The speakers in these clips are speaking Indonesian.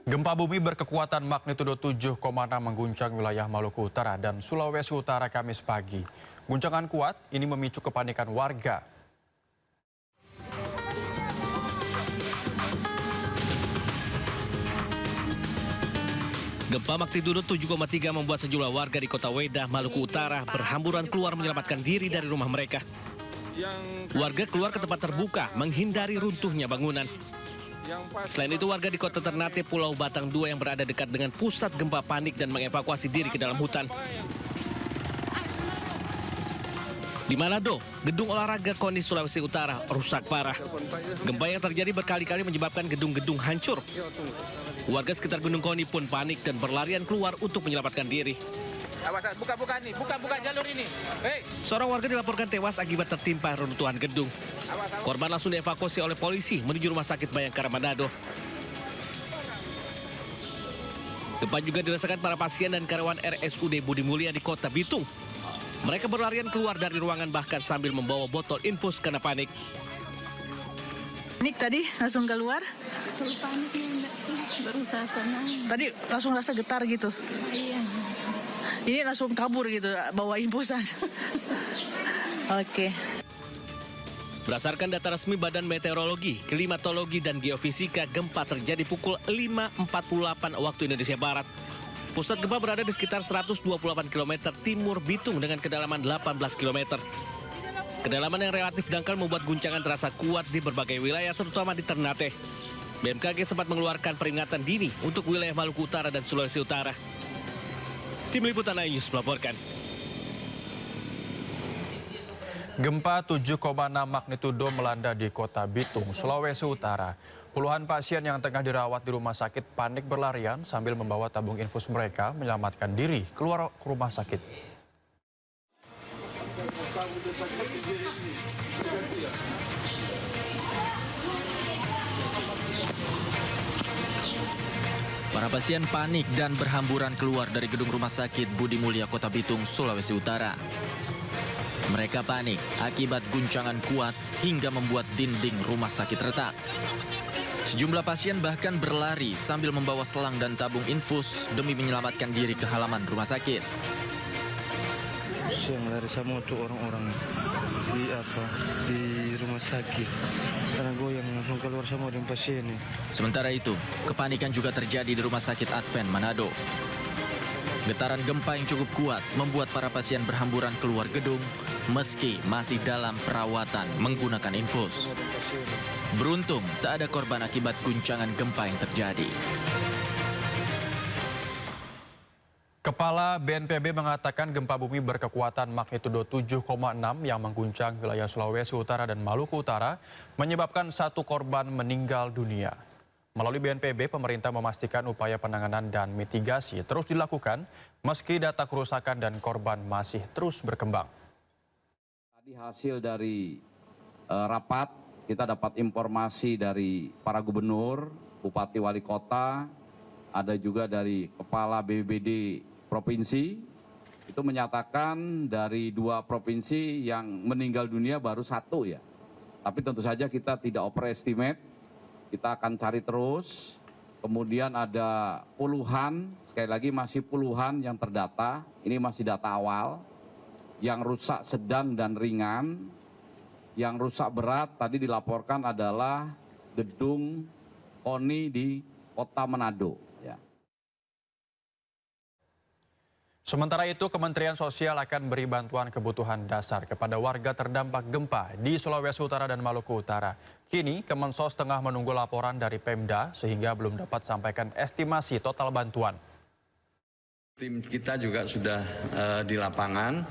Gempa bumi berkekuatan magnitudo 7,6 mengguncang wilayah Maluku Utara dan Sulawesi Utara Kamis pagi. Guncangan kuat ini memicu kepanikan warga. Gempa magnitudo 7,3 membuat sejumlah warga di kota Wedah, Maluku Utara berhamburan keluar menyelamatkan diri dari rumah mereka. Warga keluar ke tempat terbuka menghindari runtuhnya bangunan. Selain itu, warga di kota Ternate, Pulau Batang 2 yang berada dekat dengan pusat gempa panik dan mengevakuasi diri ke dalam hutan. Di Manado, gedung olahraga KONI Sulawesi Utara rusak parah. Gempa yang terjadi berkali-kali menyebabkan gedung-gedung hancur. Warga sekitar Gunung KONI pun panik dan berlarian keluar untuk menyelamatkan diri. Buka jalur ini. Hey. Seorang warga dilaporkan tewas akibat tertimpa reruntuhan gedung. Korban langsung dievakuasi oleh polisi menuju Rumah Sakit Bayangkara Manado. Gempa juga dirasakan para pasien dan karyawan RSUD Budi Mulia di Kota Bitung. Mereka berlarian keluar dari ruangan bahkan sambil membawa botol infus karena panik. Panik tadi langsung keluar? Paniknya enggak sih, berusaha tenang. Tadi langsung rasa getar gitu? Iya. Ini langsung kabur gitu, bawa infusan. Oke. Berdasarkan data resmi Badan Meteorologi, Klimatologi, dan Geofisika, gempa terjadi pukul 5.48 waktu Indonesia Barat. Pusat gempa berada di sekitar 128 km timur Bitung dengan kedalaman 18 km. Kedalaman yang relatif dangkal membuat guncangan terasa kuat di berbagai wilayah, terutama di Ternate. BMKG sempat mengeluarkan peringatan dini untuk wilayah Maluku Utara dan Sulawesi Utara. Tim Liputan iNews melaporkan. Gempa 7,6 magnitudo melanda di Kota Bitung, Sulawesi Utara. Puluhan pasien yang tengah dirawat di rumah sakit panik berlarian sambil membawa tabung infus mereka menyelamatkan diri keluar ke rumah sakit. Para pasien panik dan berhamburan keluar dari gedung rumah sakit Budi Mulia Kota Bitung, Sulawesi Utara. Mereka panik akibat guncangan kuat hingga membuat dinding rumah sakit retak. Sejumlah pasien bahkan berlari sambil membawa selang dan tabung infus demi menyelamatkan diri ke halaman rumah sakit. Yang lari sama tuh orang-orang di rumah sakit. Karena goyang langsung keluar semua dengan pasien. Sementara itu, kepanikan juga terjadi di Rumah Sakit Advent Manado. Getaran gempa yang cukup kuat membuat para pasien berhamburan keluar gedung meski masih dalam perawatan menggunakan infus. Beruntung tak ada korban akibat guncangan gempa yang terjadi. Kepala BNPB mengatakan gempa bumi berkekuatan magnitudo 7,6 yang mengguncang wilayah Sulawesi Utara dan Maluku Utara menyebabkan satu korban meninggal dunia. Melalui BNPB, pemerintah memastikan upaya penanganan dan mitigasi terus dilakukan meski data kerusakan dan korban masih terus berkembang. Tadi hasil dari rapat kita dapat informasi dari para gubernur, bupati wali kota, ada juga dari kepala BPBD provinsi, itu menyatakan dari 2 provinsi yang meninggal dunia baru 1 ya. Tapi tentu saja kita tidak overestimate, kita akan cari terus. Kemudian ada puluhan, sekali lagi masih puluhan yang terdata, ini masih data awal, yang rusak sedang dan ringan. Yang rusak berat tadi dilaporkan adalah gedung KONI di Kota Manado. Ya. Sementara itu, Kementerian Sosial akan beri bantuan kebutuhan dasar kepada warga terdampak gempa di Sulawesi Utara dan Maluku Utara. Kini, Kemensos tengah menunggu laporan dari Pemda sehingga belum dapat sampaikan estimasi total bantuan. Tim kita juga sudah di lapangan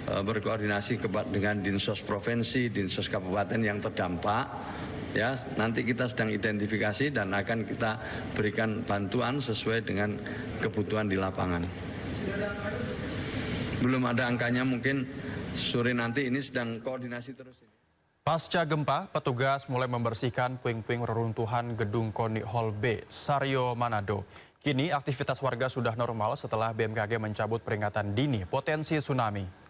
berkoordinasi dengan Dinsos Provinsi, Dinsos Kabupaten yang terdampak. Ya, nanti kita sedang identifikasi dan akan kita berikan bantuan sesuai dengan kebutuhan di lapangan. Belum ada angkanya, mungkin sore nanti, ini sedang koordinasi terus. Pasca gempa, petugas mulai membersihkan puing-puing reruntuhan gedung KONI Hall B, Sario Manado. Kini aktivitas warga sudah normal setelah BMKG mencabut peringatan dini potensi tsunami.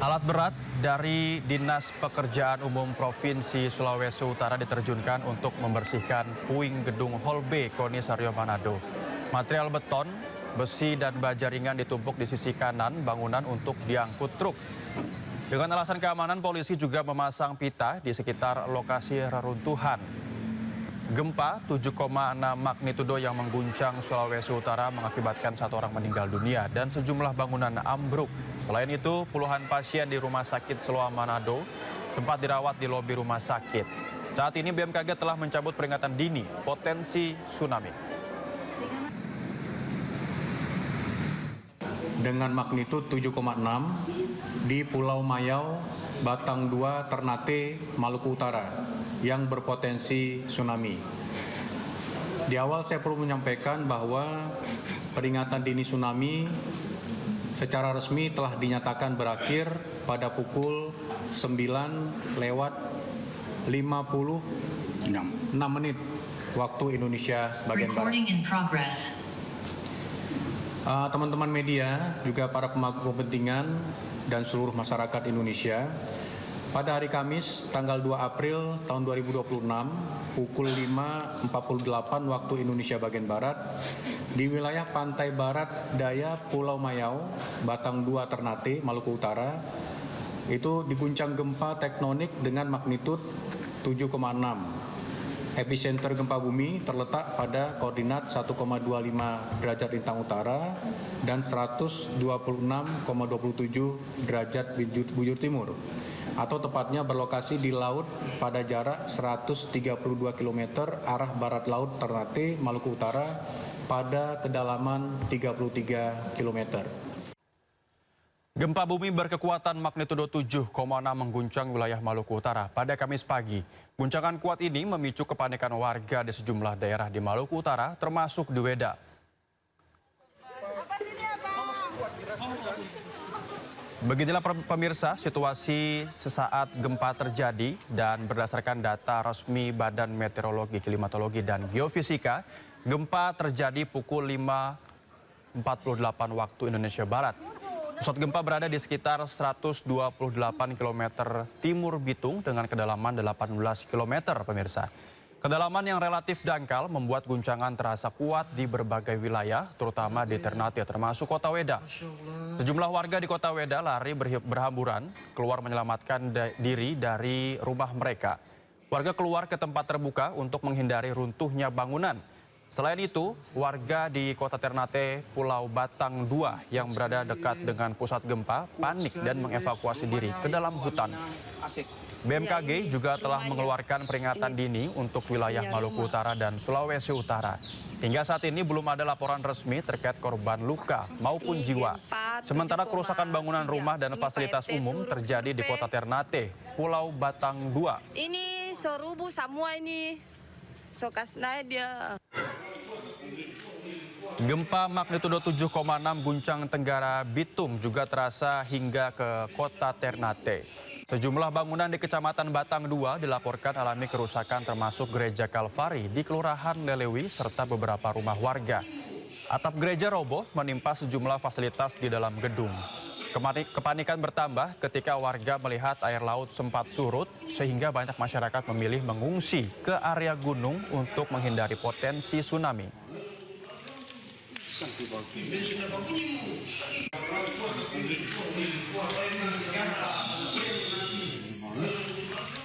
Alat berat dari Dinas Pekerjaan Umum Provinsi Sulawesi Utara diterjunkan untuk membersihkan puing gedung Hall B Konisario Manado. Material beton, besi dan baja ringan ditumpuk di sisi kanan bangunan untuk diangkut truk. Dengan alasan keamanan, polisi juga memasang pita di sekitar lokasi reruntuhan. Gempa 7,6 magnitudo yang mengguncang Sulawesi Utara mengakibatkan 1 orang meninggal dunia dan sejumlah bangunan ambruk. Selain itu, puluhan pasien di Rumah Sakit Seloa Manado sempat dirawat di lobi rumah sakit. Saat ini BMKG telah mencabut peringatan dini potensi tsunami. Dengan magnitud 7,6 di Pulau Mayau, Batang 2, Ternate, Maluku Utara yang berpotensi tsunami. Di awal saya perlu menyampaikan bahwa peringatan dini tsunami secara resmi telah dinyatakan berakhir pada pukul 9:56 waktu Indonesia bagian Barat. Teman-teman media, juga para pemangku kepentingan dan seluruh masyarakat Indonesia, pada hari Kamis, tanggal 2 April tahun 2026, pukul 5.48 waktu Indonesia bagian Barat, di wilayah pantai barat daya Pulau Mayau, Batang 2, Ternate, Maluku Utara, itu diguncang gempa tektonik dengan magnitud 7,6. Epicenter gempa bumi terletak pada koordinat 1,25 derajat lintang utara dan 126,27 derajat bujur timur, atau tepatnya berlokasi di laut pada jarak 132 km arah barat laut Ternate, Maluku Utara pada kedalaman 33 km. Gempa bumi berkekuatan magnitudo 7,6 mengguncang wilayah Maluku Utara pada Kamis pagi. Guncangan kuat ini memicu kepanikan warga di sejumlah daerah di Maluku Utara, termasuk di Weda. Beginilah pemirsa situasi sesaat gempa terjadi dan berdasarkan data resmi Badan Meteorologi, Klimatologi, dan Geofisika, gempa terjadi pukul 5.48 waktu Indonesia Barat. Pusat gempa berada di sekitar 128 km timur Bitung dengan kedalaman 18 km, pemirsa. Kedalaman yang relatif dangkal membuat guncangan terasa kuat di berbagai wilayah, terutama di Ternate, termasuk kota Weda. Sejumlah warga di kota Weda lari berhamburan keluar menyelamatkan diri dari rumah mereka. Warga keluar ke tempat terbuka untuk menghindari runtuhnya bangunan. Selain itu, warga di kota Ternate, Pulau Batang 2 yang berada dekat dengan pusat gempa panik dan mengevakuasi diri ke dalam hutan. BMKG juga telah mengeluarkan peringatan dini untuk wilayah Maluku Utara dan Sulawesi Utara. Hingga saat ini belum ada laporan resmi terkait korban luka maupun jiwa. Sementara kerusakan bangunan rumah dan fasilitas umum terjadi di kota Ternate, Pulau Batang 2. Ini sorubu semua ini. Sokasnya dia. Gempa magnitudo 7,6 guncang Tenggara Bitung juga terasa hingga ke kota Ternate. Sejumlah bangunan di Kecamatan Batang 2 dilaporkan alami kerusakan termasuk Gereja Kalvari di Kelurahan Lelewi serta beberapa rumah warga. Atap gereja roboh menimpa sejumlah fasilitas di dalam gedung. Kepanikan bertambah ketika warga melihat air laut sempat surut sehingga banyak masyarakat memilih mengungsi ke area gunung untuk menghindari potensi tsunami.